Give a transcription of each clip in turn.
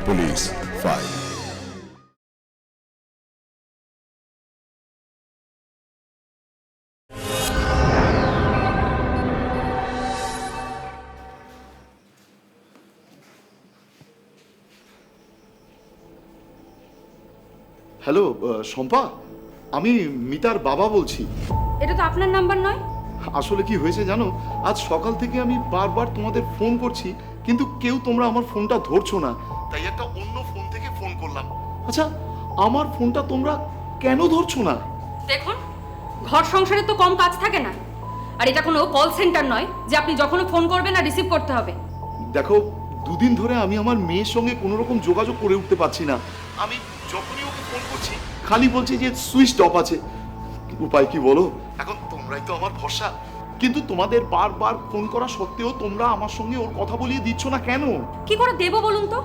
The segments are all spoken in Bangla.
Police file. হ্যালো শম্পা, আমি মিতার বাবা বলছি। এটা তো আপনার নাম্বার নয়। আসলে কি হয়েছে জানো, আজ সকাল থেকে আমি বারবার তোমাদের ফোন করছি, কিন্তু কেউ তোমরা আমার ফোনটা ধরছো না, তাই একটা অন্য ফোন থেকে ফোন করলাম। আচ্ছা, আমার ফোনটা তোমরা কেন ধরছো না? দেখুন, ঘর সংসারে তো কম কাজ থাকে না, আর এটা কোনো কল সেন্টার নয় যে আপনি যখনই ফোন করবেন আর রিসিভ করতে হবে। দেখো, দুদিন ধরে আমি আমার মেয়ের সঙ্গে কোনো রকম যোগাযোগ করে উঠতে পারছি না। আমি যখনই ওকে ফোন করছি খালি বলছি যে সুইচ অফ আছে। উপায় কি বলো? এখন তোমরাই তো আমার ভরসা, কিন্তু তোমাদের বারবার ফোন করা সত্ত্বেও তোমরা আমার সঙ্গে ওর কথা বলিয়ে দিচ্ছ না কেন? কি করে দেবো বলুন তো?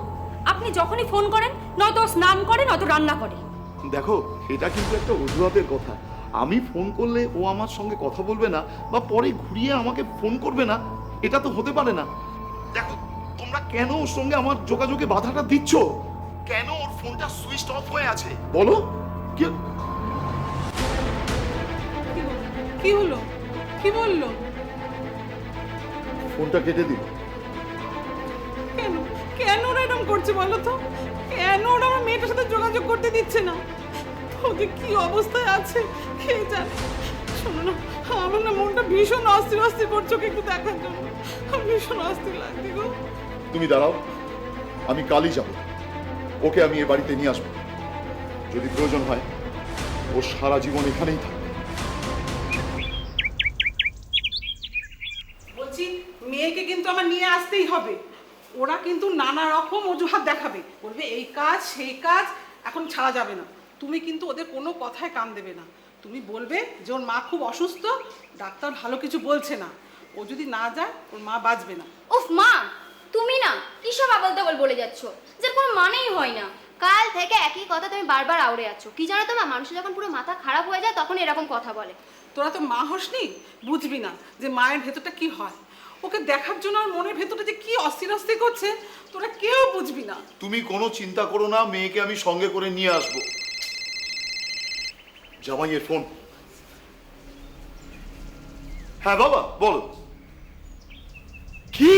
আপনি যখনই ফোন করেন নয়তো ও স্নান করে নয়তো রান্না করে। দেখো, এটা কিন্তু একটা অজুহাতের কথা। আমি ফোন করলে ও আমার সঙ্গে কথা বলবে না বা পরে ঘুরিয়ে আমাকে ফোন করবে না, এটা তো হতে পারে না। দেখো, তোমরা কেন ওর সঙ্গে আমার যোগাযোগে বাধাটা দিচ্ছ? কেন ওর ফোনটা সুইচ অফ হয়ে আছে বলো? কি কি হলো? কি বললো? ফোনটা কেটে দিল। কেন কেন ওরা এরকম করছে বলো তো? কেন ওরা আমার মেয়েটার সাথে যোগাযোগ করতে দিচ্ছে না? ওদের কি অবস্থায় আছে কে জানে। শোনো না, আমার না মনটা ভীষণ অস্থির অস্থির করছে ওকে একটু দেখার জন্য। ভীষণ অস্থির লাগছে গো। তুমি দাঁড়াও, আমি কালই যাব। ওকে আমি এ বাড়িতে নিয়ে আসবো। যদি প্রয়োজন হয় ও সারা জীবন এখানেই থাকবে। বলছি, মেয়েকে কিন্তু আমার নিয়ে আসতেই হবে। ওরা কিন্তু নানা রকম অজুহাত দেখাবে, বলবে এই কাজ সেই কাজ, এখন ছাড়া যাবে না। তুমি কিন্তু ওদের কোনো কথায় কান দেবে না। তুমি বলবে যে ওর মা খুব অসুস্থ, ডাক্তার ভালো কিছু বলছে না, ও যদি না যায় ওর মা বাঁচবে না। উফ মা, তুমি না কিসব আবল তাবল বলে যাচ্ছ, যার কোনো মানেই হয় না। কাল থেকে একই কথা তুমি বারবার আওড়ে যাচ্ছ। কি জানো তো মা, মানুষের যখন পুরো মাথা খারাপ হয়ে যায় তখন এরকম কথা বলে। তোরা তো মা হসনি, বুঝবি না যে মায়ের ভেতরটা কি হয়। ওকে দেখার জন্য ওর মনের ভেতরটা যে কি অস্থির অস্থির করছে তোরা কেউ বুঝবি না। তুমি কোনো চিন্তা করো না, মেয়েকে আমি সঙ্গে করে নিয়ে আসবো। জামাইয়ের ফোন। হ্যাঁ বাবা, বলো। কি?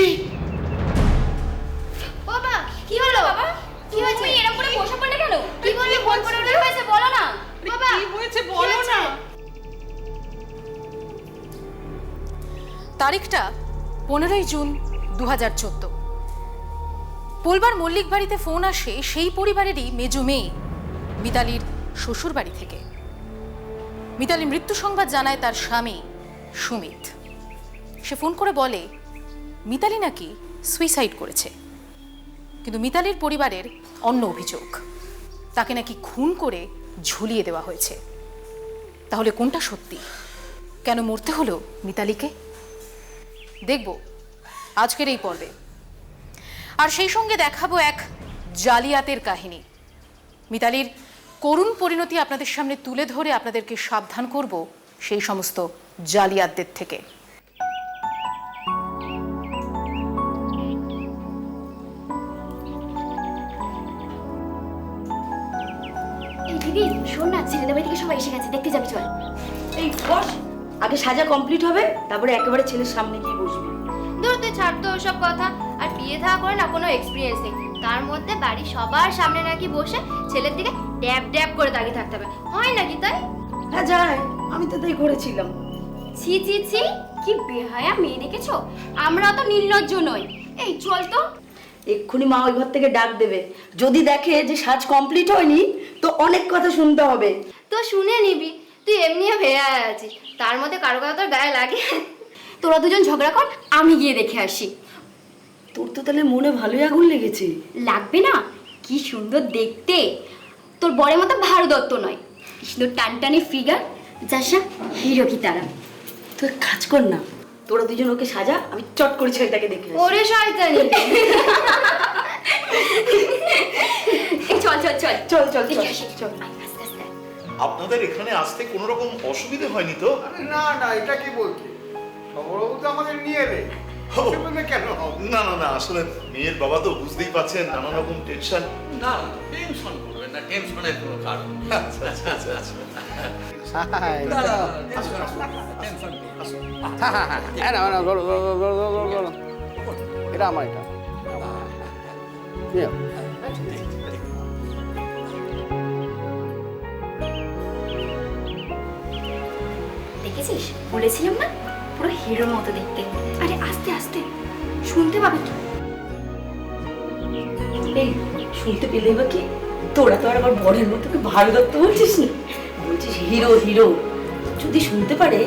বাবা কি হলো? বাবা কি হয়েছে? তুমি এরকম করে বসে পড়লে কেন? কি বলবি? ফোন করে কি হয়েছে বলো না। বাবা কি হয়েছে বলো না। তারিখটা 15ই জুন 2014। পোলবার মল্লিক বাড়িতে ফোন আসে সেই পরিবারেরই মেজো মেয়ে মিতালির শ্বশুর বাড়ি থেকে। মিতালির মৃত্যু সংবাদ জানায় তার স্বামী সুমিত। সে ফোন করে বলে মিতালি নাকি সুইসাইড করেছে, কিন্তু মিতালির পরিবারের অন্য অভিযোগ, তাকে নাকি খুন করে ঝুলিয়ে দেওয়া হয়েছে। তাহলে কোনটা সত্যি? কেন মরতে হলো মিতালিকে? দেখব আজকের এই পর্বে। আর সেই সঙ্গে দেখাবো এক জালিয়াতের কাহিনী। মিতালির করুণ পরিণতি আপনাদের সামনে তুলে ধরে আপনাদেরকে সাবধান করব সেই সমস্ত জালিয়াতদের থেকে। এই দিদি শোন না, ছেলেদের বাড়ি থেকে সবাই এসে গেছে, দেখতে যাবি চল। এই বস, আগে সাজা কমপ্লিট হবে, তারপরে একেবারে ছেলের সামনে গিয়ে বসবি। ধর তুই ছাড় তো ওসব কথা। আর বিয়ে থাকা করে না কোনো এক্সপিরিয়েন্স নেই, তার মধ্যে বাড়ি সবার সামনে নাকি বসে ছেলের দিকে ড্যাব ড্যাব করে তাকিয়ে থাকতে হবে, হয় নাকি তাই? হ্যাঁ যায়, আমি তো তাই করেছিলাম। ছি ছি ছি, কি বেহায়া মেয়ে দেখেছো? আমরা তো নির্লজ্জ নই। এই চল তো। এক্ষুনি মা ওই ঘর থেকে ডাক দেবে, যদি দেখে যে সাজ কমপ্লিট হয়নি তো অনেক কথা শুনতে হবে। তো শুনে নিবি, তুই এমনিও ভেয়া আছিস, তার মধ্যে কারো কথা তোর গায়ে লাগে? তোরা দুজন ঝগড়া কর, আমি গিয়ে দেখে আসি। তোর তো তাহলে মনে ভালোই আগুন লেগেছে। লাগবে না? কি সুন্দর দেখতে, তোর বরের মতো ভারু দত্ত নয়, কি সুন্দর টানটানি ফিগার, যাস না হিরো কি তারা। তুই কাজ কর না, তোরা দুজন ওকে সাজা, আমি চট করে ছেলেটাকে দেখে আসি। ওরে শয়তানি। এই চল চল চল চল চল দেখে আসি। চল। আস্তে আস্তে। আপনাদের এখানে আসতে কোনো রকম অসুবিধা হয়নি তো? আরে না না, এটা কি বলছি, খবরবাবু তো আমাদের নিয়ে এলে, সেখানে কেন হবে? না না না, আসলে মেয়ের বাবা তো বুঝতেই পাচ্ছেন, নানা রকম টেনশন। না টেনশন করবেন না, টেনশনের কোনো কারণ নেই। আচ্ছা আচ্ছা আচ্ছা আচ্ছা। না, না, টেনশন করবেন না, টেনশন করবেন না। এটা আমার এটা দেখেছিস বলেছিলাম না পুরো হিরোর মতো দেখতে। আরে আস্তে আস্তে শুনতে পাবে তো। এই শুনতে পেলে বা কি, তোরা তো আর আমার বরের মতো ভালো দত্ত বলছিস না, বলছিস হিরো হিরো। যদি শুনতে পারে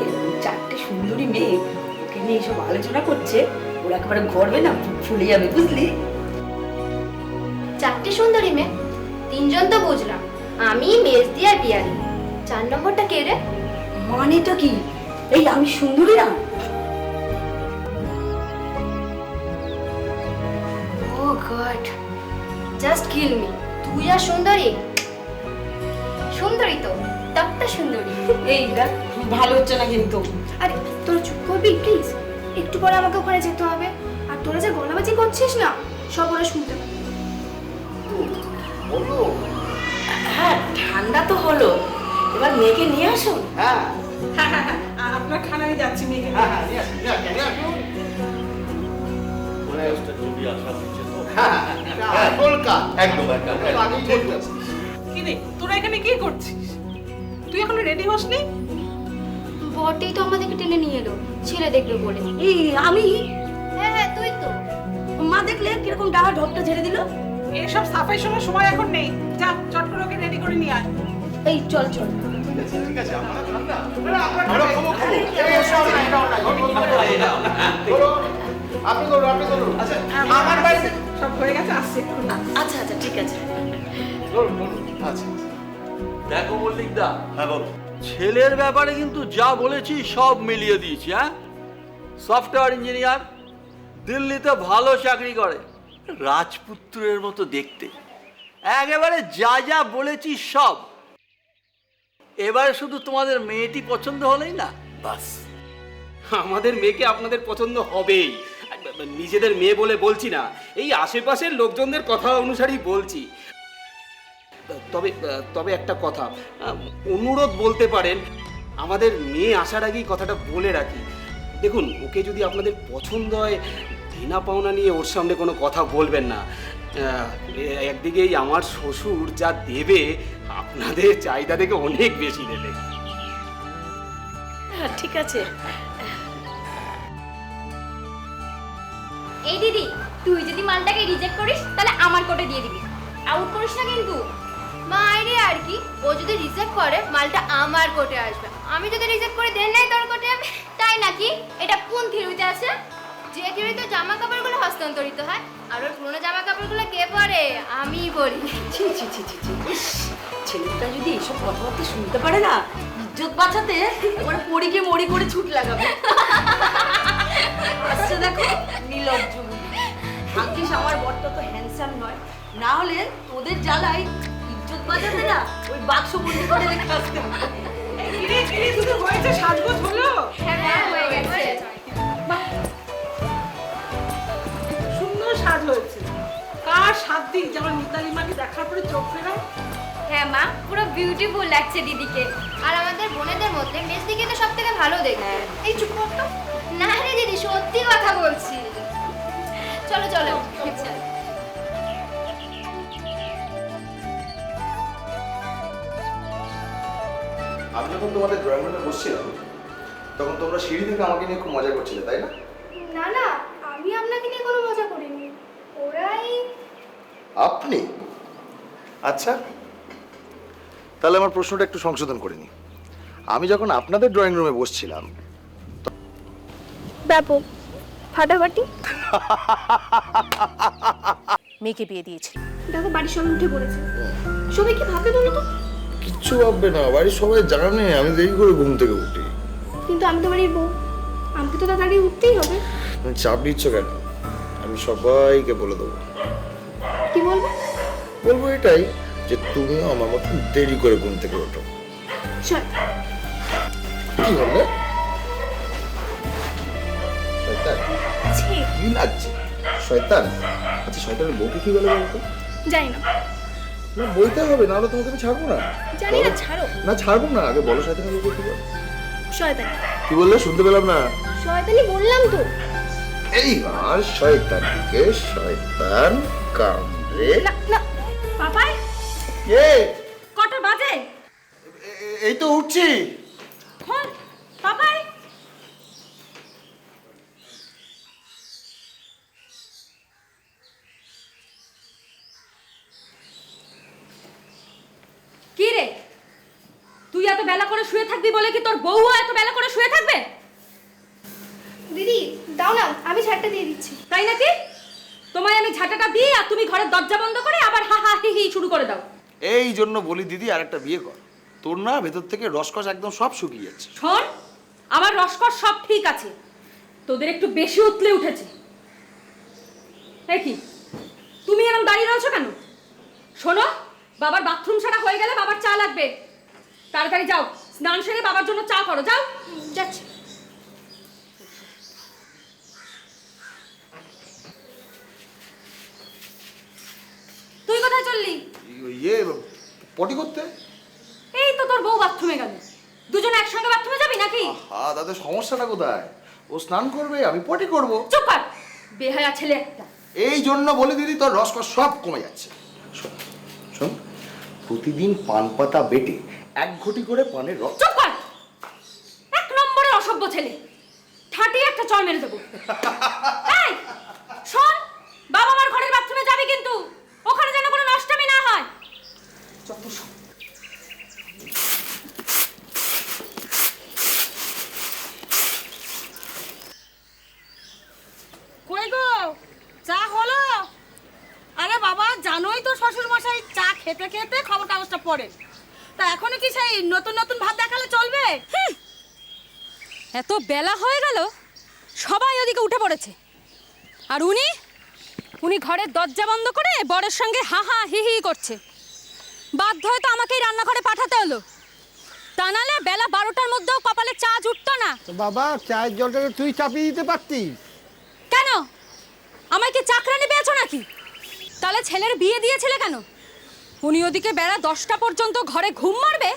চারটে সুন্দরী মেয়ে ওকে নিয়ে এসব আলোচনা করছে, ওরা একেবারে গর্বে না ফুলে যাবে, বুঝলি? চারটে সুন্দরী মেয়ে, তিনজন তো বুঝলাম, আমি মেজদি আর পিয়ালি। 4 নম্বরটা কে রে? মানেটা কি? এই আমি সুন্দরী না? ও গড, জাস্ট কিল মি। তুই আর সুন্দরী? সুন্দরী তো, তত্তা সুন্দরী। এই দেখ ভালো হচ্ছে না কিন্তু। আরে তোরা চুপ করবি প্লিজ, একটু পরে আমাকে ওখানে যেতে হবে। আর তোরা যে গলাবাজি করছিস না, সব ওরা শুনতে পাবে। বলো। হ্যাঁ ঠান্ডা তো হলো, এবার মেয়েকে নিয়ে আসুন। হ্যাঁ হ্যাঁ হ্যাঁ হ্যাঁ, আপনার খানায় যাচ্ছি মেয়েকে হ্যাঁ নিয়ে। হ্যাঁ, নিয়ে আসুন, নিয়ে আসুন, নিয়ে আসুন। হ্যাঁ, হ্যাঁ, কলকাতা। একদম একদম একদম, আগেই ঠিক বলতে আছে। কি রে তোরা এখানে কি করছিস? তুই এখনো রেডি হসনি? বটেই তো আমাদেরকে টেনে নিয়ে এলো ছেলে দেখবে বলে। এই আমি হ্যাঁ হ্যাঁ তুই তো। মা দেখলে কিরকম ডাহা ঢপটা ঝেড়ে দিল। এসব সাফাই শোনার সময় এখন নেই, যা চট করে ওকে রেডি করে নিয়ে আয়। এই চল চল। ঠিক আছে, আমরা ঠান্ডা। আমরা খাবো, খাবো। এই সব নাই, এটাও নাই, আপনি করুন, আপনি করুন। আচ্ছা, আমার বাড়িতে সব হয়ে গেছে, আসছে এক্ষুনি। আচ্ছা আচ্ছা ঠিক আছে। করুন, করুন। আচ্ছা দেখো মল্লিকদা, হ্যাঁ বল। ছেলের ব্যাপারে কিন্তু যা বলেছি সব মিলিয়ে দিয়েছি। হ্যাঁ, সফটওয়্যার ইঞ্জিনিয়ার, দিল্লিতে ভালো চাকরি করে, রাজপুত্রের মতো দেখতে, একেবারে যা যা বলেছি সব। এবারে শুধু তোমাদের মেয়েটি পছন্দ হলেই না, বাস। আমাদের মেয়েকে আপনাদের পছন্দ হবেই। নিজেদের মেয়ে বলে বলছি না, এই আশেপাশের লোকজনদের কথা অনুসারেই বলছি। তবে তবে একটা কথা, অনুরোধ বলতে পারেন, আমাদের মেয়ে আসার আগেই কথাটা বলে রাখি। দেখুন, ওকে যদি আপনাদের পছন্দ হয়, দেনা পাওনা নিয়ে ওর সামনে কোনো কথা বলবেন না। একদিকেই আমার শ্বশুর যা দেবে, আপনাদের চাহিদা থেকে অনেক বেশি দেবে। হ্যাঁ ঠিক আছে। এই দিদি, তুই যদি মালটাকে রিজেক্ট করিস তাহলে আমার কোটে দিয়ে দিবি, আউট করিস না কিন্তু। মাইরে আর কি, ও যদি রিজেক্ট করে মালটা আমার কোটে আসবে, আমি যদি রিজেক্ট করে দেন নাই তোর কোটে যাবে, তাই নাকি? এটা কোন থিওরিতে আছে? যে থিওরিতে জামা কাপড়গুলো হস্তান্তরিত হয়, আর ওর পুরোনো জামা কাপড়গুলো কে পরে? আমিই পরি। ছি ছি ছি ছি ছি। ইস, ছেলেটা যদি এসব কথাবার্তা শুনতে পারে না, ইজ্জত বাঁচাতে এবারে পরীকে মরি করে ছুট লাগাবে। আসছে দেখো নীলজ্জ। ভাগ্যিস আমার বরটা তো হ্যান্ডসাম নয়, না হলে তোদের জ্বালাই ইজ্জত বাঁচাতে না ওই বাক্স বন্দি করে রেখে আসতে। এই কিরে কিরে, শুধু হয়েছে, সাজগোজ হলো? হ্যাঁ হয়ে গেছে। সুন্দর সাজ হয়েছে। কার সাত দিন যেমন মিতালি মাকে দেখার পরে চোখ ফেরাও। হ্যাঁ মা, পুরো বিউটিফুল লাগছে দিদিকে। আর আমাদের বোনেদের মধ্যে মেজদিকে তো সব থেকে ভালো দেখে। এই চুপ কর তো। না রে দিদি, সত্যি কথা বলছি। চলো চলো চল। আমি যখন তোমাদের ড্রয়িং রুমে বসছিলাম, তখন তোমরা সিঁড়ি থেকে আমাকে নিয়ে খুব মজা করছিলে, তাই না? না না, আমি আপনাকে নিয়ে কোনো মজা করিনি, ওরাই। আপনি? আচ্ছা, তাহলে আমার প্রশ্নটা একটু সংশোধন করে নি। আমি যখন আপনাদের ড্রয়িং রুমে বসছিলাম, ব্যাপক ফাটাফাটি। মেয়েকে বিয়ে দিয়েছিল। দেখো বাড়ির সবাই উঠে পড়েছে, সবাই কি ভাববে বলো তো? কিচ্ছু ভাববে না, বাড়ির সবাই জানে আমি দেরি করে ঘুম থেকে উঠি। কিন্তু আমি তো বাড়ির বউ, আমাকে তো তাড়াতাড়ি উঠতেই হবে। তুমি চাপ নিচ্ছ কেন? আমি সবাইকে বলে দেবো। কি বলবো? বলবো এটাই যে তুমিও আমার মতো দেরি করে ঘুম থেকে ওঠো। চল। কি বললে? শয়তান ছি, কি লাগছে শয়তান? আচ্ছা শয়তানের বউকে কি বলে বলতো? জানি না, না বলতে হবে, না হলে তোমাকে আমি ছাড়বো না। জানি না, বলো। ছাড়ো। না ছাড়বো না, আগে বলো শয়তানের বউকে কি বলে? শয়তানি। কি বললে শুনতে পেলাম না? শয়তানি বললাম তো। এইবার শয়তানকে শয়তান কামড়ে না না পাপাই, কে? কটা বাজে? এই তো উঠছি। খোল পাপাই। কি রে, তুই এত বেলা করে শুয়ে থাকবি বলে কি তোর বউও এত বেলা করে শুয়ে থাকবে? দিদি দাও না, আমি ছাড়টা দিয়ে দিচ্ছি। তাই নাকি? তোমায় আমি ঝাঁটাটা দিই আর তুমি ঘরের দরজা বন্ধ করে আবার হা হা হি হি শুরু করে দাও। এই জন্য বলি দিদি আর একটা বিয়ে কর, তোর না ভেতর থেকে রসকস একদম সব শুকিয়ে যাচ্ছে। শোন, আমার রসকস সব ঠিক আছে, তোদের একটু বেশি উতলে উঠেছে। এই কি তুমি এরকম দাঁড়িয়ে রয়েছো কেন? শোনো, বাবার বাথরুম সারা হয়ে গেলে বাবার চা লাগবে, তাড়াতাড়ি যাও স্নান সেরে বাবার জন্য চা করো, যাও। যাচ্ছি। তুই কোথায় চললি? ইয়ে পটি করতে। এই তো তোর বউ বাথরুমে গেল, দুজনে একসঙ্গে বাথরুমে যাবি নাকি? হ্যাঁ তাতে সমস্যাটা কোথায়? ও স্নান করবে, আমি পটি করব। চুপ কর, বেহায়া ছেলে একটা। এই জন্য বলি দিদি তোর রসকস সব কমে যাচ্ছে। শোন শোন, প্রতিদিন পান পাতা বেটে 1 ঘটি করে পানের রস। চুপ কর, এক নম্বরের অসভ্য ছেলে, ঠাটি একটা চড় মেরে দেবো। এই শোন, বাবা আমার ঘরের বাথরুমে যাবি কিন্তু ওখানে যেন কোনো নষ্টামি না হয়। যত সব। কই গো, চা হলো? আরে বাবা, জানোই তো শ্বশুর মশাই চা খেতে খেতে খবর কাগজটা পড়ে, তা এখনো কি সেই নতুন নতুন ভাত দেখালে চলবে? এত বেলা হয়ে গেল, সবাই ওদিকে উঠে পড়েছে, আর উনি ঘরের দরজা বন্ধ করে বরের সঙ্গে হা হা হি হি করছে। বাধ্য হয়ে তো আমাকেই রান্নাঘরে পাঠাতে হলো, তা নাহলে বেলা 12টার মধ্যেও কপালে চা জুটতো না। বাবা চায়ের জলটাকে তুই চাপিয়ে দিতে পারতিস। কেন, আমায় কি চাকরানি পেয়েছো নাকি? তাহলে ছেলের বিয়ে দিয়েছিলে কেন? উনি ওদিকে বেলা 10টা পর্যন্ত ঘরে ঘুম মারবে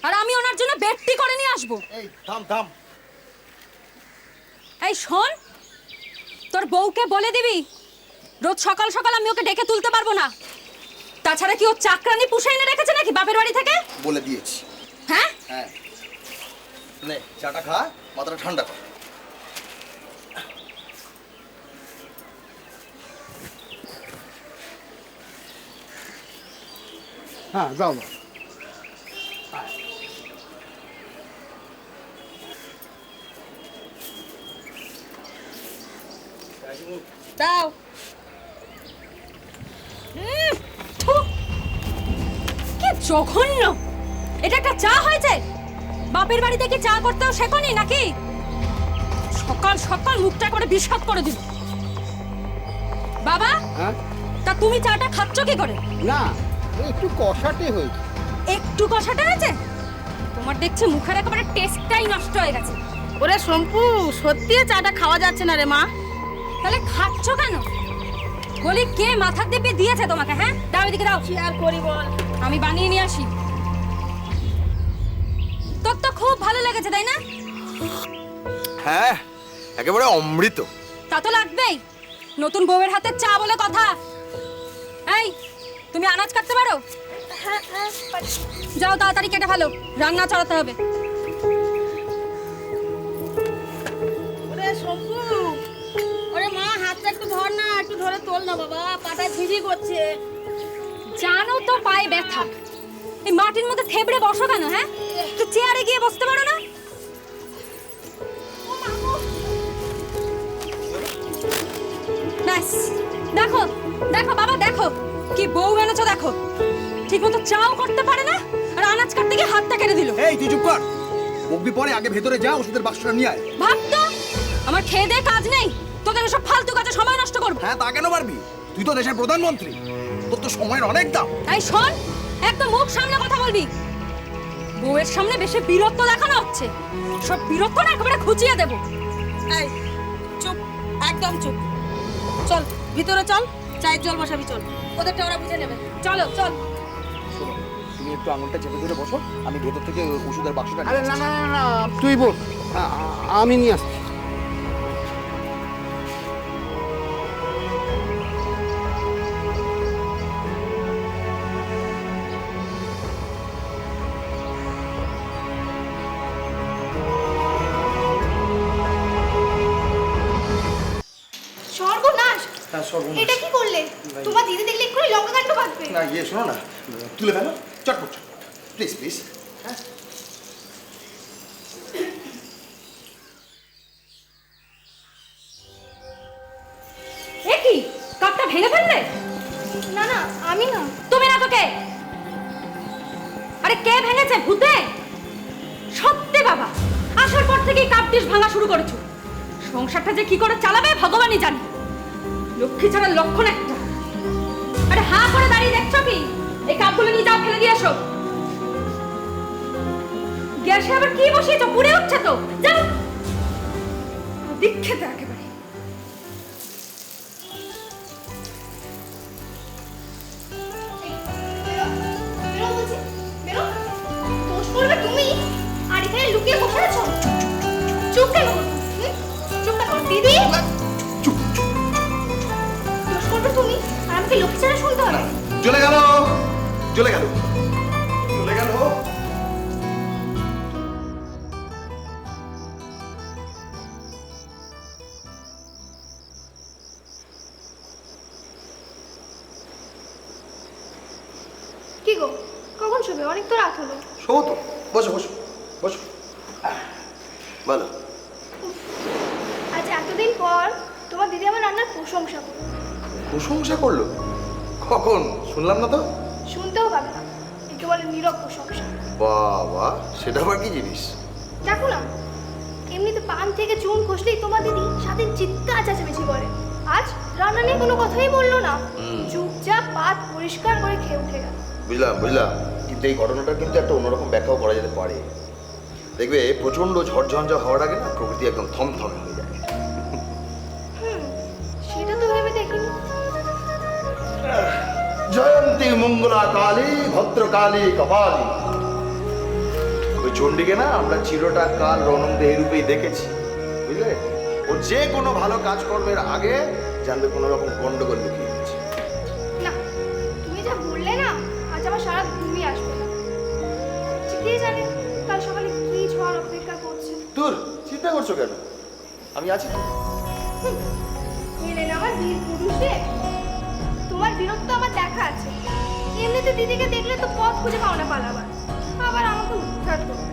আর আমি ওনার জন্য বেডটি করে নিয়ে আসবো। এই থাম থাম। এই শোন, তোর বউকে বলে দিবি রোজ সকাল সকাল আমি ওকে ডেকে তুলতে পারবো না। তাছাড়া কি ও চাকরানি পুষে এনে রেখেছে নাকি বাপের বাড়ি থেকে? বলে দিয়েছি। হ্যাঁ হ্যাঁ নে চাটা খা, মাথাটা ঠান্ডা কর। হ্যাঁ যাও যাও। দাও। থু, কি জঘন্য! এটা একটা চা হয়েছে? বাপের বাড়িতে কি চা করতেও শেখনি নাকি? সকাল সকাল মুখটা করে বিষাদ করে দিল। বাবা, হ্যাঁ তা তুমি চাটা খাচ্ছ কি করে? না একটু কষাটে হয়েছে। একটু কষাটা হয়েছে? তোমার দেখছি মুখের একেবারে টেস্টটাই নষ্ট হয়ে গেছে। ওরে শম্পু, সত্যি চাটা খাওয়া যাচ্ছে না রে মা। তাহলে খাচ্ছ কেন? বলি কে মাথা দিব্যি দিয়েছে তোমাকে? হ্যাঁ দাও এদিকে দাও। কি আর করি বল, আমি বানিয়ে নিয়ে আসি। তোর তো খুব ভালো লেগেছে তাই না? হ্যাঁ একেবারে অমৃত। তা তো লাগবেই, নতুন বউয়ের হাতে চা বলে কথা। এই তুমি আনাজ কাটতে পারো? যাও তাড়াতাড়ি কেটে ফেলো, রান্না চড়াতে হবে। ওরে শম্পু, ওরে মা হাতটা একটু ধর না, একটু ধরে তোল না বাবা, পাটা ঝিঝি করছে। জানো তো পায়ে ব্যথা, এই মাটির মধ্যে থেবড়ে বসো কেন? হ্যাঁ একটু চেয়ারে গিয়ে বসতে পারো না? ব্যাস, দেখো দেখো বাবা, দেখো কি বউ এনেছো, দেখো ঠিক মতো চাও করতে পারে না, আর আনাজ কাটতে গিয়ে হাতটা কেটে দিল। এই তুই চুপ কর, বকবি পরে, আগে ভেতরে যা, ওষুধের বাক্সটা নিয়ে আয়। ভাবতো আমার খেয়ে দেয়ে কাজ নেই, তোদের এসব ফালতু কাজে সময় নষ্ট করবো। হ্যাঁ তা কেন পারবি? তুই তো দেশের প্রধানমন্ত্রী, তোর তো সময়ের অনেক দাম। এই শোন, একদম মুখ সামনে কথা বলবি। বউয়ের সামনে বেশি বীরত্ব দেখানো হচ্ছে, সব বীরত্ব না একেবারে খুঁচিয়ে দেবো। এই চুপ, একদম চুপ। চল ভিতরে চল, চায়ের জল বসাবি, চল। ওদেরটা ওরা বুঝে নেবে। চলো চল। শোনো, তুমি একটু আঙুলটা চেপে ধরে বসো, আমি ভেতর থেকে ওষুধের বাক্সটা আরে না না না না, তুই বল, আমি নিয়ে আসছি। সর্বনাশ! হ্যাঁ সর্বনাশ। এটা কি করলে? তোমার দিদি দেখলে এক্ষুনি লঙ্কা কাণ্ড বাঁধবে। না ইয়ে শোনো না, তুলে ফেলো, চটপট প্লিজ প্লিজ। হ্যাঁ এ কি, কাপটা ভেঙে ফেললে? না না, আমি না। তুমি না তো কে? আরে কে ভেঙেছে? ভূতে? সত্যি বাবা, আসার পর থেকেই কাপ ডিশ ভাঙা শুরু করেছো। সংসারটা যে কি করে চালাবে ভগবানই জানে। লক্ষ্মী ছাড়া লক্ষণ একটা। আরে হা করে দাঁড়িয়ে দেখছো কি? এই কাপগুলো নিয়ে যাও, ফেলে দিয়ে আসো। গ্যাসে আবার কি বসিয়েছো? পুড়ে উঠছে তো, যাও। দীক্ষেতে একেবারে। বেরো বলছি, বেরো। দোষ করবে তুমি, আর এখানে লুকিয়ে বসে আছো। চুপ কেন? চুপ কেন দিদি? দোষ করবে তুমি, আর আমাকে লক্ষ্মী ছাড়া শুনতে হবে। চলে গেল, চলে গেল, চলে গেল। কি গো, কখন শোবে? অনেক তো রাত হলো। শোবো তো, বসো বসো বসো। বলো। আজ এতদিন পর তোমার দিদি আমার রান্নার প্রশংসা করলো। প্রশংসা করলো? কখন? শুনলাম না তো। শুনতেও পাবে না, একে বলে নীরব প্রশংসা। বাবা, সেটা আবার কি জিনিস? দেখো না, এমনিতে পান থেকে চুন খসলেই তোমার দিদি সাথে চিৎকার চেঁচামেচি করে। আজ রান্না নিয়ে কোনো কথাই বললো না, চুপচাপ পাত পরিষ্কার করে খেয়ে উঠে গেল। বুঝলাম বুঝলাম, কিন্তু এই ঘটনাটা কিন্তু একটা অন্যরকম ব্যাখ্যাও করা যেতে পারে। দেখবে প্রচন্ড ঝড়ঝঞ্ঝা হওয়ার আগে না প্রকৃতি একদম থমথমে হয়ে যায়। সেটা তো ভেবে দেখিনি। জয়ন্তী মঙ্গলা কালী ভদ্রকালী কপালী। ওই চণ্ডীকে না আমরা চিরটা কাল রণং এই রূপেই দেখেছি, বুঝলে? ও যে কোনো ভালো কাজকর্মের আগে জানবে কোনো রকম গন্ডগোল লুকিয়ে গেছে। না, তুমি যা বললে না, আজ আমার সারা ঘুমিয়ে আসবে না। কে জানে কাল সকালে কি ঝড় অপেক্ষা করছে। তোর চিন্তা করছো কেন? আমি আছি তো। এলেন আমার বীর পুরুষে। তোমার বীরত্ব আমার দেখা আছে। এমনিতে দিদিকে দেখলে তো পথ খুঁজে পাও না পালাবার, আবার আমাকে উদ্ধার করবে।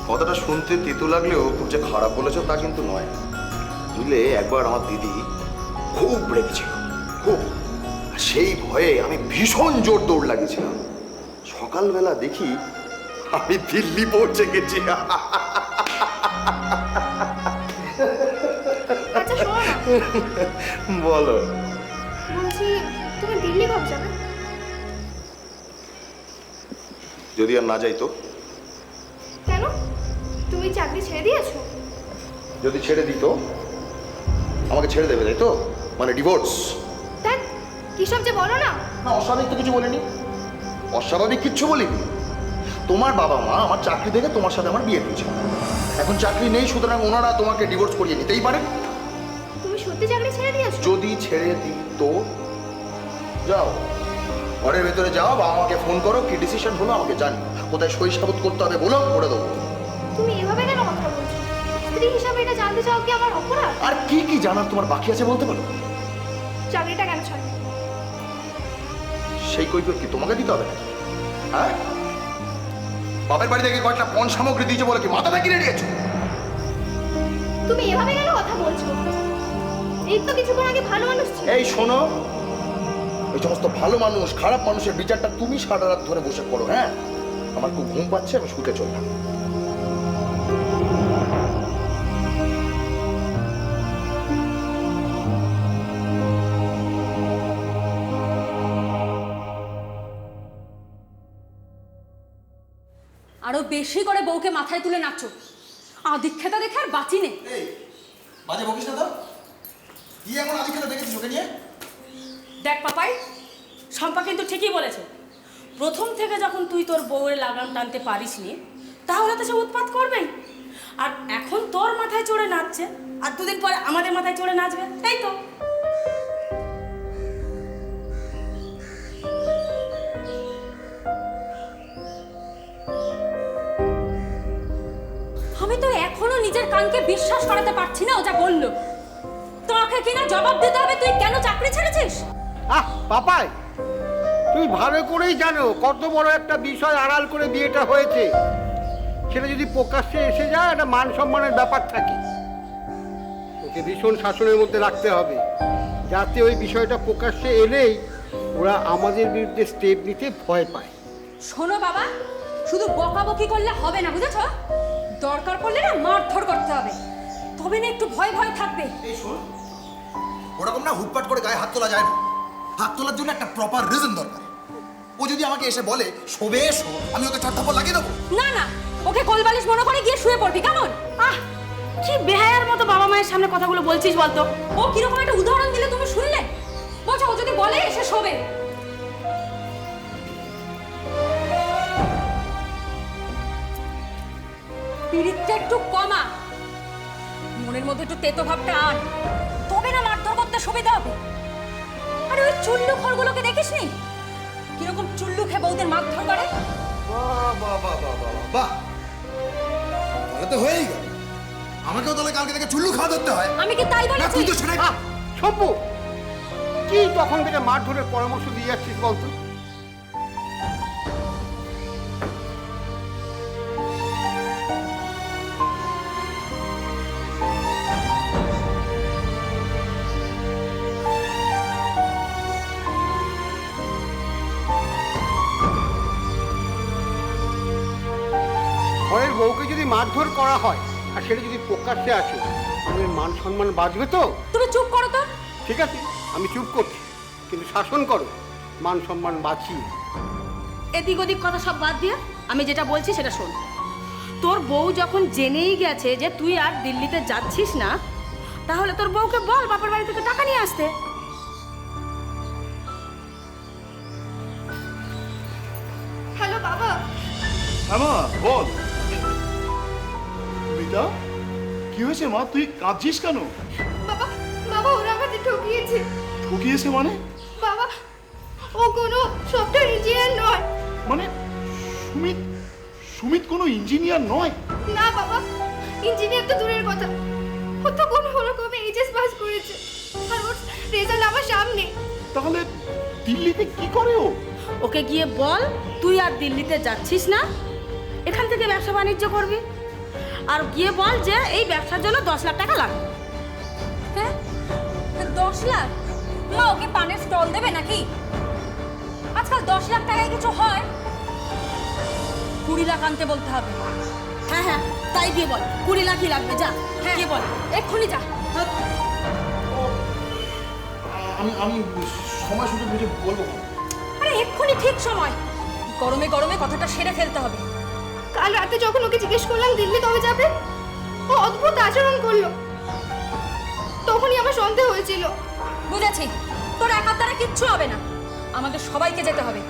কথাটা শুনতে তিতো লাগলেও খুব যে খারাপ বলেছো তা কিন্তু নয়, বুঝলে? একবার আমার দিদি খুব রেগেছিল, খুব। সেই ভয়ে আমি ভীষণ জোর দৌড় লাগিয়েছিলাম। সকালবেলা দেখি আমি দিল্লি পৌঁছে গেছি। আচ্ছা শোনো না, বলো। বলছি তুমি দিল্লি কবে যাবে? যদি আর না যাই তো? কেন? তুমি চাকরি ছেড়ে দিয়েছো? যদি ছেড়ে দিত আমাকে ছেড়ে দেবে, তাই তো? মানে ডিভোর্স? দেখ কি সব যে বলো না। না, অস্বাভাবিক তো কিছু বলিনি, অস্বাভাবিক কিচ্ছু বলিনি। তোমার বাবা মা আমার চাকরি দেখে তোমার সাথে আমার বিয়ে দিয়েছে। এখন চাকরি নেই, সুতরাং ওনারা তোমাকে ডিভোর্স করিয়ে নিতেই পারে। তুমি সত্যি চাকরি ছেড়ে দিয়েছো? যদি ছেড়ে দিত, যাও ঘরের ভেতরে যাও, বাবা আমাকে ফোন করো, কি ডিসিশন হলো আমাকে জানি, কোথায় সই সাবুত করতে হবে বলো, করে দেবো। তুমি এভাবে কেন কথা বলছো? স্ত্রী হিসাবে এটা জানতে চাও কি আমার অপরাধ? আর কি কি জানার তোমার বাকি আছে বলতে পারো? চাকরিটা কেন ছাড়বে? সেই কৈফিয়ত কি তোমাকে দিতে হবে? হ্যাঁ, বাপের বাড়ি থেকে কয়েকটা পণ সামগ্রী দিয়েছে বলে কি মাথাটা কিনে নিয়েছো? তুমি এভাবে কেন কথা বলছো? এই তো কিছুক্ষণ আগে ভালো মানুষ ছিল। এই শোনো, এই সমস্ত ভালো মানুষ খারাপ মানুষের বিচারটা তুমি সারা রাত ধরে বসে করো। হ্যাঁ, আমার খুব ঘুম পাচ্ছে, আমি শুতে চললাম। আরো বেশি করে বউকে মাথায় তুলে নাচো। আদিক্ষেতা দেখে আর বাঁচি নেই। এই বাজে বকিস না তো, কি এমন আদিক্ষেতা দেখেছিস ওকে নিয়ে? দেখ পাপাই, শম্পা কিন্তু ঠিকই বলেছে। প্রথম থেকে যখন তুই তোর বউয়ের লাগাম টানতে পারিসনি, তাহলে তো সে উৎপাত করবেই। আর এখন তোর মাথায় চড়ে নাচছে, আর দুদিন পরে আমাদের মাথায় চড়ে নাচবে, তাই তো? আমি তো এখনো নিজের কানকে বিশ্বাস করাতে পারছি না ও যা বললো। তোকে কিনা জবাব দিতে হবে তুই কেন চাকরি ছেড়েছিস। পাপাই, তুই ভালো করেই জানো কত বড় একটা বিষয় আড়াল করে বিয়েটা হয়েছে। সেটা যদি প্রকাশ্যে এসে যায়, একটা মান সম্মানের ব্যাপার থাকে। ওকে ভীষণ শাসনের মধ্যে রাখতে হবে, যাতে ওই বিষয়টা প্রকাশ্যে এলেই ওরা আমাদের বিরুদ্ধে স্টেপ নিতে ভয় পায়। শোনো বাবা, শুধু বকাবকি করলে হবে না, বুঝেছো? দরকার পড়লে না মারধর করতে হবে, তবে না একটু ভয় ভয় থাকবে। এই শোন, ওরকম না হুটপাট করে গায়ে হাত তোলা যায় না। হাত তোলার জন্য একটা প্রপার রিজন দরকার। ও যদি আমাকে এসে বলে শোবে এসো, আমি ওকে চট্টাপড় লাগিয়ে দেবো। না না, ওকে কোলবালিশ মনে করে গিয়ে শুয়ে পড়বি, কেমন? কি বেহায়ার মতো বাবা মায়ের সামনে কথাগুলো বলছিস বলতো? ও কিরকম একটা উদাহরণ দিলে তুমি শুনলে? বলছো ও যদি বলে এসে শোবে। পিরিতটা একটু কমা, মনের মধ্যে একটু তেতো ভাবটা আন, তবে না মারধর করতে সুবিধা হবে। আরে ওই চুল্লু খড়গুলোকে দেখিস নি কিরকম চুল্লু খেয়ে বউদের মারধর করে? বাহ বাহ বাহ বাহ বাহ বাহ, তাহলে তো হয়েই গেল। আমাকেও তাহলে কালকে থেকে চুল্লু খাওয়া ধরতে হয়। আমি কি তাই না, বলেছি? তুই তো সেটাই। শম্পু, কি তখন থেকে মারধরের পরামর্শ দিয়ে যাচ্ছিস বলতো? ঘরের বউকে যদি মারধর করা হয় আর সেটা যদি প্রকাশ্যে আসে, আমাদের মান সম্মান বাঁচবে তো? তুমি চুপ করো তো। ঠিক আছে, আমি চুপ করছি, কিন্তু শাসন করো, মান সম্মান বাঁচিয়ে। এদিক ওদিক কথা সব বাদ দিয়ে আমি যেটা বলছি সেটা শোন। তোর বউ যখন জেনেই গেছে যে তুই আর দিল্লিতে যাচ্ছিস না, তাহলে তোর বউকে বল বাপের বাড়ি থেকে টাকা নিয়ে আসতে। হ্যালো বাবা। হ্যাঁ মা, বল। মিতা, কি হয়েছে মা? তুই কাঁদছিস কেন? বাবা, বাবা ওরা আমাদের ঠকিয়েছে। ঠকিয়েছে মানে? বাবা, ও কোনো সফটওয়্যার ইঞ্জিনিয়ার নয়। মানে সুমিত, সুমিত কোনো ইঞ্জিনিয়ার নয়? না বাবা, ইঞ্জিনিয়ার তো দূরের কথা, ও তো কোনো রকমে এইচএস পাস করেছে, আর ওর রেজাল্ট আমার সামনে। তাহলে দিল্লিতে কি করে ও? ওকে গিয়ে বল তুই আর দিল্লিতে যাচ্ছিস না, এখান থেকে ব্যবসা বাণিজ্য করবি। আর গিয়ে বল যে এই ব্যবসার জন্য 10 লাখ টাকা লাগবে। হ্যাঁ, 10 লাখ? মা ওকে পানের স্টল দেবে নাকি? আজকাল 10 লাখ টাকায় কিছু হয়? 20 লাখ আনতে বলতে হবে। হ্যাঁ হ্যাঁ, তাই দিয়ে বল 20 লাখই লাগবে। যা গিয়ে বল, এক্ষুনি যা। আমি আমি সময় সুযোগ বুঝে বলবো। আরে এক্ষুনি ঠিক সময়, গরমে গরমে কথাটা সেরে ফেলতে হবে। কাল রাতে যখন ওকে জিজ্ঞেস করলাম দিল্লি কবে যাবে, ও অদ্ভুত আচরণ করলো, তখনই আমার সন্দেহ হয়েছিল। বুঝেছি, তোর একার দ্বারা কিচ্ছু হবে না, আমাদের সবাইকে যেতে হবে।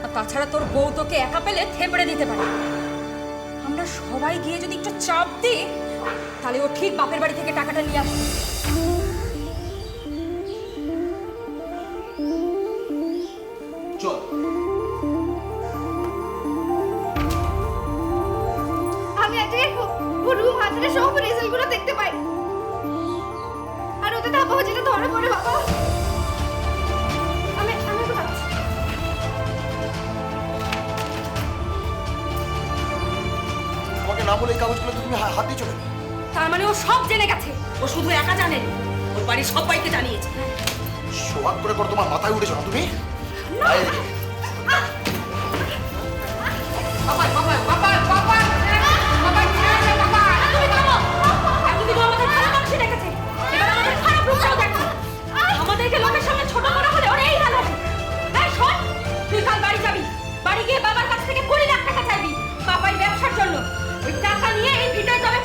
আর তাছাড়া তোর বউ তোকে একা পেলে থেপড়ে দিতে পারে। আমরা সবাই গিয়ে যদি একটু চাপ দিই, তাহলে ও ঠিক বাপের বাড়ি থেকে টাকাটা নিয়ে আসবে। চল। আমি আজকে রুম হাজারে সব রেজাল্টগুলো দেখতে পাই, আর ওতে ধাপা যেটা ধরা পড়ে বাবা। আমি আমি তো ভাবছি তোমাকে না বলে এই কাগজগুলো তুমি হাত দিয়ে চলে। তার মানে ও সব জেনে গেছে? ও শুধু একা জানেন, ওর বাড়ির সবাইকে জানিয়েছে। সোহাগ করে করে তোমার মাথায় উঠেছো না তুমি? আমাদেরকে লোকের সামনে ছোট করা হলে ওর এই হাল হবে। এই শোন, তুই কাল বাড়ি যাবি, বাড়ি গিয়ে বাবার কাছ থেকে 20 লাখ টাকা চাইবি বাবার ব্যবসার জন্য। ওই টাকা নিয়ে এই ভিটায় তবে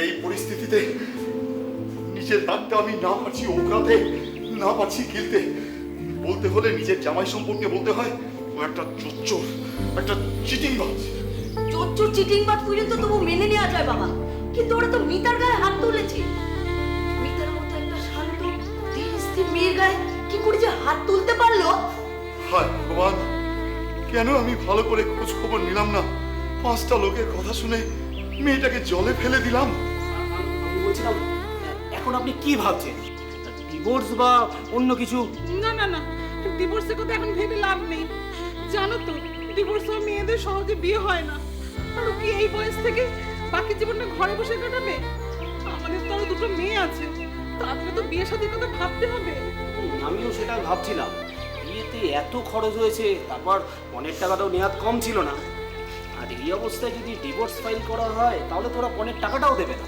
এই পরিস্থিতিতে নিজের রাগটা আমি না পারছি ওকাতে, না পারছি গিলতে। বলতে হলে নিজের জামাই সম্পর্কে বলতে হয় ও একটা চোর, একটা চিটিংবাজ। চোর চিটিংবাজ পর্যন্ত তবু মেনে নেওয়া যায় বাবা, কিন্তু ওরা তো মিতার গায়ে হাত তুলেছে। মিতার মতো একটা শান্ত ধীর মেয়ের গায়ে কি করে যে হাত তুলতে পারলো? হায় ভগবান, কেন আমি ভালো করে খোঁজ খবর নিলাম না? 5টা লোকের কথা শুনে মেয়েটাকে জলে ফেলে দিলাম। আমি বলছিলাম, এখন আপনি কি ভাবছেন? ডিভোর্স বা অন্য কিছু? না না না, ডিভোর্সের কথা এখন ভেবে লাভ নেই। জানো তো, ডিভোর্স হওয়া মেয়েদের সহজে বিয়ে হয় না। আর ও কি এই বয়স থেকে বাকি জীবনটা ঘরে বসে কাটাবে? আমাদের তো আরো 2টো মেয়ে আছে, তারপরে তো বিয়ে শাদীর কথা ভাবতে হবে। আমিও সেটা ভাবছিলাম। বিয়েতে এত খরচ হয়েছে, তারপর পণের টাকাটাও নেহাত কম ছিল না। আর এই অবস্থায় যদি ডিভোর্স ফাইল করা হয় তাহলে তো ওরা পণের টাকাটাও দেবে না।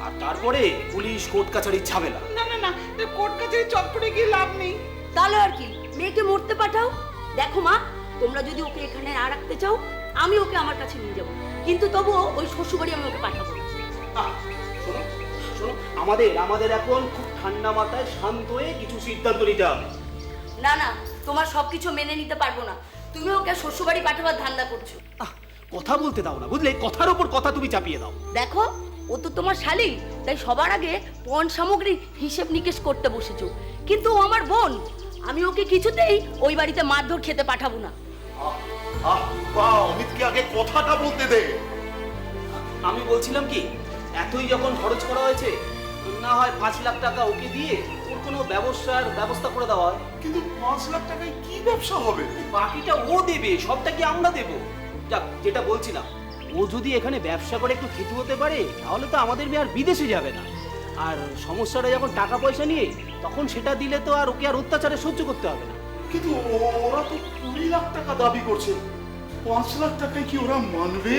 আর তারপরে পুলিশ কোর্ট কাছারির ঝামেলা। না না না, কোর্ট কাছারি চটপটে গিয়ে লাভ নেই। তাহলে আর কি, মেয়েকে মরতে পাঠাও। দেখো মা, তোমরা যদি ওকে এখানে না রাখতে চাও, আমি ওকে আমার কাছে নিয়ে যাবো, কিন্তু তবুও ওই শ্বশুরবাড়ি আমি ওকে পাঠাবো না। শোনো শোনো, আমাদের এখন খুব ঠান্ডা মাথায় শান্ত হয়ে কিছু সিদ্ধান্ত নিতে হবে। না না, তোমার সবকিছু মেনে নিতে পারবো না। তুমি ওকে শ্বশুরবাড়ি পাঠাবার ধান্দা করছো। কথা বলতে দাও না, বুঝলে? কথার উপর কথা তুমি চাপিয়ে দাও। দেখো, ও তো তোমার শালী, তাই সবার আগে পণ সামগ্রী হিসেব নিকেশ করতে বসেছো, কিন্তু ও আমার বোন। আমি ওকে কিছুতেই ওই বাড়িতে মারধর খেতে পাঠাবো না। অমিতকে আগে কথাটা বলতে দে। আমি বলছিলাম কি, এতই যখন খরচ করা হয়েছে, না হয় 5 লাখ টাকা ওকে দিয়ে ওর কোনো ব্যবসার ব্যবস্থা করে দেওয়া হয়। কিন্তু 5 লাখ টাকায় কি ব্যবসা হবে? বাকিটা ও দেবে, সবটা কি আমরা দেব? যাক, যেটা বলছিলাম, ও যদি এখানে ব্যবসা করে একটু খেতে হতে পারে, তাহলে তো আমাদের মেয়ে আর বিদেশে যাবে না। আর সমস্যাটা যখন টাকা পয়সা নিয়ে, তখন সেটা দিলে তো আর ওকে আর অত্যাচারে সহ্য করতে হবে না। কিন্তু ওরা তো 20 লাখ টাকা দাবি করছে। 5 লাখ টাকায় কি ওরা মানবে?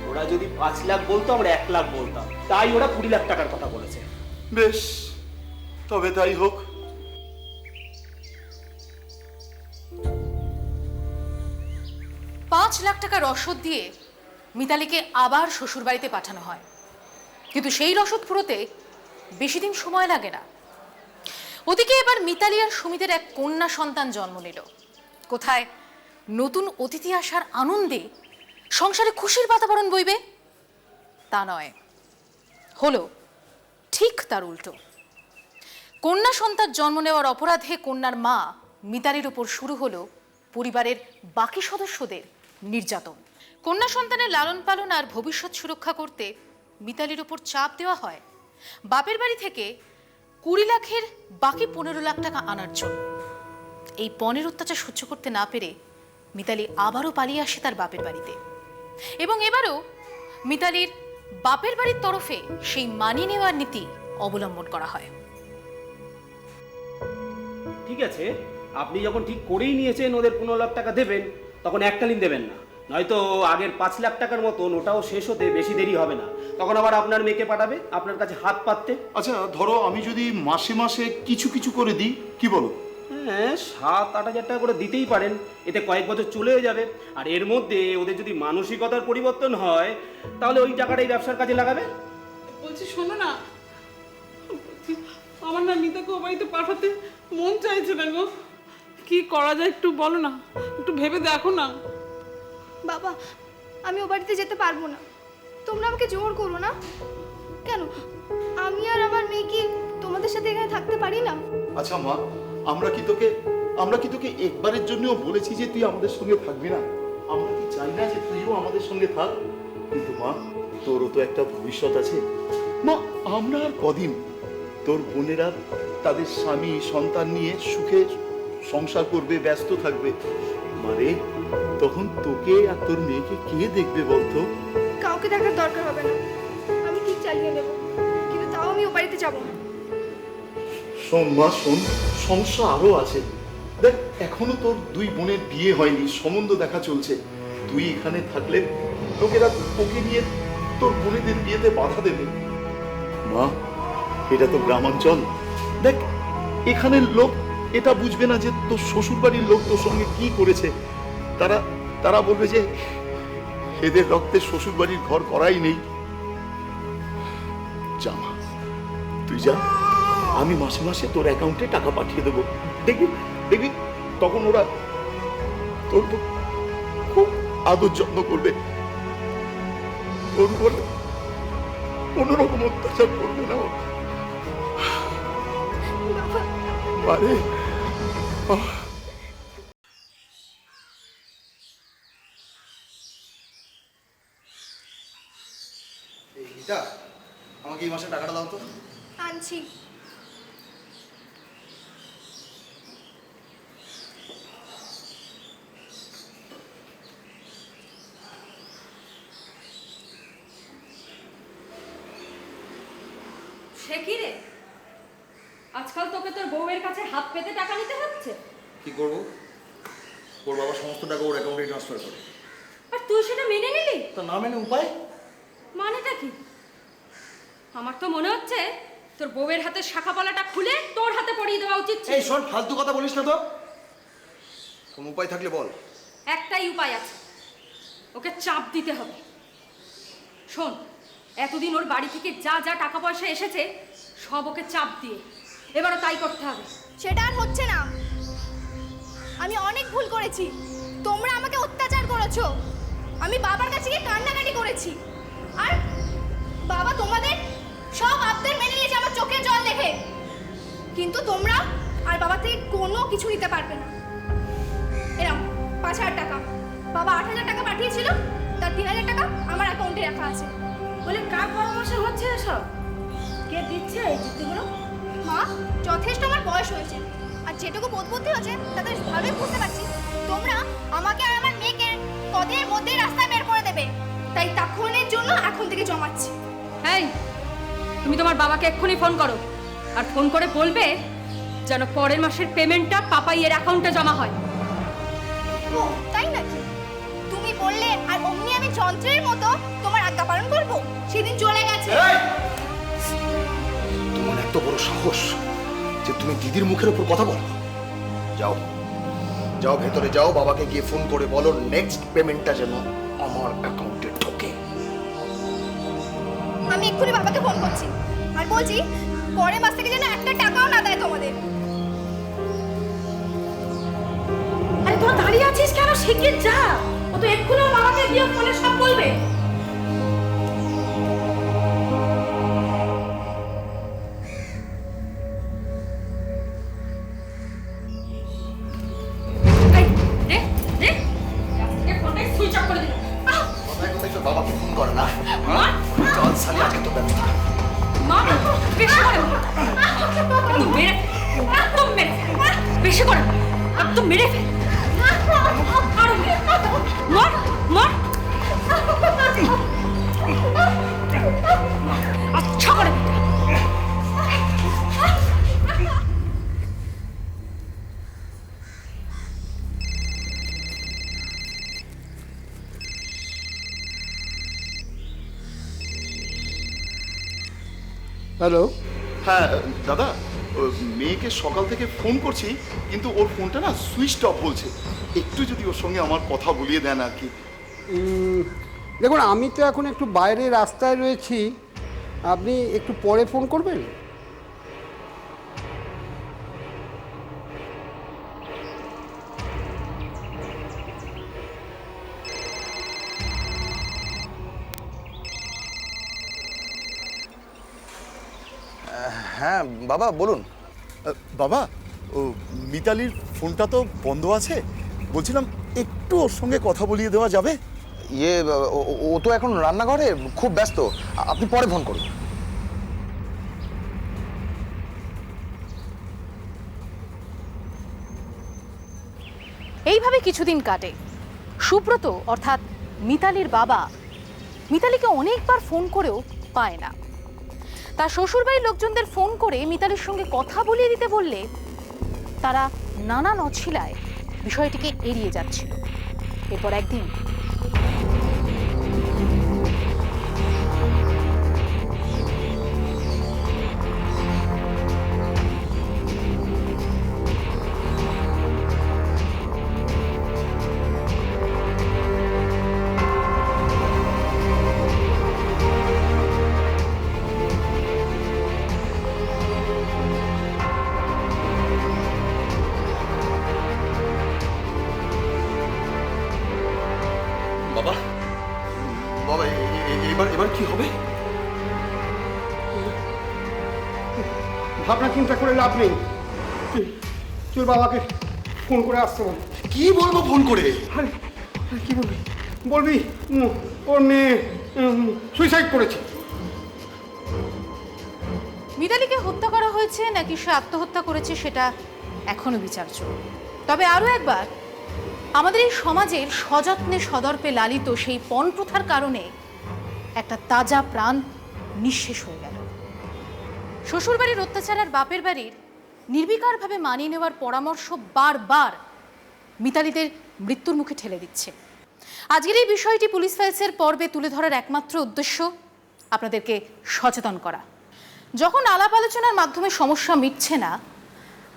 ওরা যদি 5 লাখ বলতো, আমরা 1 লাখ বলতাম। তাই ওরা 20 লাখ টাকার কথা বলেছে। বেশ, তবে তাই হোক। 5 লাখ টাকা রসদ দিয়ে মিতালিকে আবার শ্বশুরবাড়িতে পাঠানো হয়, কিন্তু সেই রসদ ফুরোতে বেশি দিন সময় লাগে না। ওদিকে এবার মিতালি আর সুমিতের এক কন্যা সন্তান জন্ম নিল। কোথায় নতুন অতিথি আসার আনন্দে সংসারে খুশির বাতাবরণ বইবে, তা নয়, হলো ঠিক তার উল্টো। কন্যা সন্তান জন্ম নেওয়ার অপরাধে কন্যার মা মিতালির উপর শুরু হলো পরিবারের বাকি সদস্যদের নির্যাতন। কন্যা সন্তানের লালন পালন আর ভবিষ্যৎ সুরক্ষা করতে মিতালির উপর চাপ দেওয়া হয় বাপের বাড়ি থেকে 20 লাখের বাকি 15 লাখ টাকা আনার জন্য। এই পণের অত্যাচার সহ্য করতে না পেরে মিতালি আবারও পালিয়ে আসে তার বাপের বাড়িতে, এবং এবারও মিতালির বাপের বাড়ির তরফে সেই মানিয়ে নেওয়ার নীতি অবলম্বন করা হয়। ঠিক আছে, আপনি যখন ঠিক করেই নিয়েছেন ওদের 15 লাখ টাকা দেবেন, তখন এককালীন দেবেন না, নয়তো আগের 5 লাখ টাকার মতন ওটাও শেষ হতে বেশি দেরি হবে না। তখন আবার আপনার মেয়েকে পাঠাবে আপনার কাছে হাত পাততে। আচ্ছা, ধরো আমি যদি মাসে মাসে কিছু কিছু করে দিই, কি বলো? হ্যাঁ, 7-8 হাজার টাকা করে দিতেই পারেন, এতে কয়েক বছর চলেও যাবে। আর এর মধ্যে ওদের যদি মানসিকতার পরিবর্তন হয়, তাহলে ওই টাকাটাই ব্যবসার কাজে লাগাবে। বলছি শোনো না, বলছি, আমার না নিতাকে ও বাড়িতে পাঠাতে মন চাইছে না গো। কি করা যায় একটু বলো না, একটু ভেবে দেখো না। বাবা, আমি ও বাড়িতে যেতে পারবো না। তোমরা আমাকে জোর করো না কেন? আমি আর আমার মেয়ে কি তোমাদের সাথে এখানে থাকতে পারি না? আচ্ছা মা, আমরা কি তোকে একবারের জন্যও বলেছি যে তুই আমাদের সঙ্গে থাকবি না? আমরা কি চাই না যে তুইও আমাদের সঙ্গে থাক? কিন্তু মা, তোরও তো একটা ভবিষ্যৎ আছে। মা, আমরা আর কদিন? তোর বোনেরা তাদের স্বামী সন্তান নিয়ে সুখে সংসার করবে, ব্যস্ত থাকবে। মারে, তখন তোকে আর তোর মেয়েকে কে দেখবে বলতো? কাউকে দেখার দরকার হবে না, আমি ঠিক চালিয়ে নেব, কিন্তু তাও আমি ও বাড়িতে যাব না। শোন মা, শোন, সমস্যা আরো আছে। দেখ, এখনো তোর 2 বোনের বিয়ে হয়নি, সম্বন্ধ দেখা চলছে। তুই এখানে থাকলে লোকেরা তোকে নিয়ে তোর বোনেদের বিয়েতে বাধা দেবে। মা, এটা তো গ্রামাঞ্চল। দেখ, এখানের লোক এটা বুঝবে না যে তোর শ্বশুর বাড়ির লোক তোর সঙ্গে কি করেছে। তারা বলবে যে এদের রক্তে শ্বশুর বাড়ির ঘর করাই নেই। জামা তুই যা, আমি মাসে মাসে তোর অ্যাকাউন্টে টাকা পাঠিয়ে দেবো। দেখবি দেখবি তখন ওরা তোর খুব আদর যত্ন করবে, তোর উপরে কোনো রকম অত্যাচার করবে না। আরে এই গীতা, আমাকে এই মাসে টাকাটা দাও তো। আনছি। সে কি রে, আজকাল তোকে তোর বউয়ের কাছে হাত পেতে টাকা নিতে হচ্ছে? কি করবো, ওর বাবা সমস্ত টাকা ওর অ্যাকাউন্টে ট্রান্সফার করে। আর তুই সেটা মেনে নিলি? তা না মেনে উপায়? মানেটা কি? আমার তো মনে হচ্ছে তোর বউয়ের হাতে শাখাপালাটা খুলে তোর হাতে পরিয়ে দেওয়া উচিত ছিল। এই শোন, ফালতু কথা বলিস না তো। কোন উপায় থাকলে বল। একটাই উপায় আছে, ওকে চাপ দিতে হবে। শোন, এতদিন ওর বাড়ি থেকে যা যা টাকা পয়সা এসেছে সব ওকে চাপ দিয়ে এবারও তাই করতে হবে। সেটা আর হচ্ছে না। আমি অনেক ভুল করেছি, তোমরা আমাকে অত্যাচার করেছো। আমি বাবার কাছে গিয়ে কান্নাকাটি করেছি, আর বাবা তোমাদের সব আবদার মেনে নিয়েছে আমার চোখের জল দেখে। কিন্তু তোমরা আর বাবা থেকে কোনো কিছু নিতে পারবে না। এরকম 5,000 টাকা, বাবা 8,000 টাকা পাঠিয়েছিল, তার 3,000 টাকা আমার অ্যাকাউন্টে রাখা আছে। বলে কার পরামর্শে হচ্ছে এসব? কে দিচ্ছে এই যুক্তিগুলো? মা, যথেষ্ট আমার বয়স হয়েছে, আর যেটুকু বোধ বুদ্ধি হচ্ছে তাতে ভালোই বুঝতে পারছি তোমরা আমাকে আর আমার মেয়েকে কদিনের মধ্যেই রাস্তায় বের করে দেবে। তাই তখনের জন্য এখন থেকে জমাচ্ছি। এই, তুমি তোমার বাবাকে এক্ষুনি ফোন করো, আর ফোন করে বলবে যেন পরের মাসের পেমেন্টটা পাপাইয়ের অ্যাকাউন্টে জমা হয়। ও তাই নাকি? তুমি বললে আর অমনি আমি যন্ত্রের মতো তোমার আজ্ঞা পালন করব? সেদিন চলে গেছে। তোমার এত বড় সাহস যে তুমি দিদির মুখের উপর কথা বলো? যাও যাও, ভেতরে যাও, বাবাকে গিয়ে ফোন করে বলো নেক্সট পেমেন্টটা যেন আমার অ্যাকাউন্টে ঢোকে। আমি এক্ষুনি বাবাকে ফোন করছি আর বলছি পরের মাস থেকে যেন একটা টাকাও না দেয় তোমাদের। আরে তোরা দাঁড়িয়ে আছিস কেন? শিগগির যা, ও তো এক্ষুনি ওর বাবাকে গিয়ে ফোনে সব বলবে। কোথায় কোথায় তো বাবাকে ফোন করে না। চল সালি, আজকে তো ব্যবস্থা। মা, বেশি করে একদম মেরে বেশি করে একদম মেরে ফেল। আরো মর মর, আচ্ছা করে। হ্যালো। হ্যাঁ দাদা, মেয়েকে সকাল থেকে ফোন করছি, কিন্তু ওর ফোনটা না সুইচ অফ বলছে। একটু যদি ওর সঙ্গে আমার কথা বলিয়ে দেন আর কি। দেখুন, আমি তো এখন একটু বাইরে রাস্তায় রয়েছি, আপনি একটু পরে ফোন করবেন। হ্যাঁ বাবা বলুন। বাবা, ও মিতালির ফোনটা তো বন্ধ আছে, বলছিলাম একটু ওর সঙ্গে কথা বলিয়ে দেওয়া যাবে? ইয়ে, ও তো এখন রান্নাঘরে খুব ব্যস্ত, আপনি পরে ফোন করুন। এইভাবে কিছুদিন কাটে। সুব্রত অর্থাৎ মিতালির বাবা মিতালিকে অনেকবার ফোন করেও পায় না। তার শ্বশুরবাড়ির লোকজনদের ফোন করে মিতালির সঙ্গে কথা বলিয়ে দিতে বললে তারা নানান অছিলায় বিষয়টিকে এড়িয়ে যাচ্ছিল। এরপর একদিন বাবা বাবা এবার এবার কি হবে? ভাবনা চিন্তা করে লাভ নেই। তুই বাবাকে ফোন করে আসতে বল। কি বলবো ফোন করে? আরে কি বলবি? বলবি ওর মেয়ে সুইসাইড করেছে। মিতালিকে হত্যা করা হয়েছে নাকি সে আত্মহত্যা করেছে সেটা এখনো বিচার্য। তবে আরও একবার আমাদের এই সমাজের সযত্নে সদর্পে লালিত সেই পণ প্রথার কারণে একটা তাজা প্রাণ নিঃশেষ হয়ে গেল। শ্বশুরবাড়ির অত্যাচার আর বাপের বাড়ির নির্বিকারভাবে মানিয়ে নেওয়ার পরামর্শ বারবার মিতালিদের মৃত্যুর মুখে ঠেলে দিচ্ছে। আজকের এই বিষয়টি পুলিশ ফাইলসের পর্বে তুলে ধরার একমাত্র উদ্দেশ্য আপনাদেরকে সচেতন করা। যখন আলাপ আলোচনার মাধ্যমে সমস্যা মিটছে না,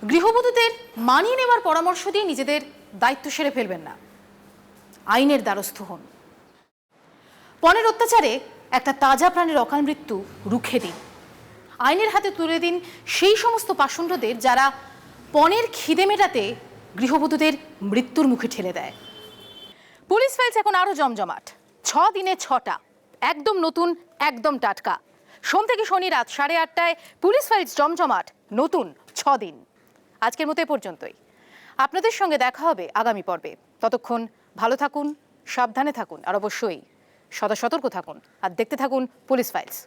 গৃহবধূদের মানিয়ে নেওয়ার পরামর্শ দিয়ে নিজেদের দায়িত্ব সেরে ফেলবেন না, আইনের দ্বারস্থ হন। পণের অত্যাচারে একটা তাজা প্রাণের অকাল মৃত্যু রুখে দিন। আইনের হাতে তুলে দিন সেই সমস্ত পাষণ্ডদের যারা পণের খিদে মেটাতে গৃহবধূদের মৃত্যুর মুখে ঠেলে দেয়। পুলিশ ফাইলস এখন আরও জমজমাট। 6 দিনে 6টা, একদম নতুন, একদম টাটকা। সোম থেকে শনি রাত 8:30টায় পুলিশ ফাইলস জমজমাট নতুন 6 দিন। আজকের মতো এ পর্যন্তই। আপনাদের সঙ্গে দেখা হবে আগামী পর্বে। ততক্ষণ ভালো থাকুন, সাবধানে থাকুন আর অবশ্যই সদা সতর্ক থাকুন আর দেখতে থাকুন পুলিশ ফাইলস।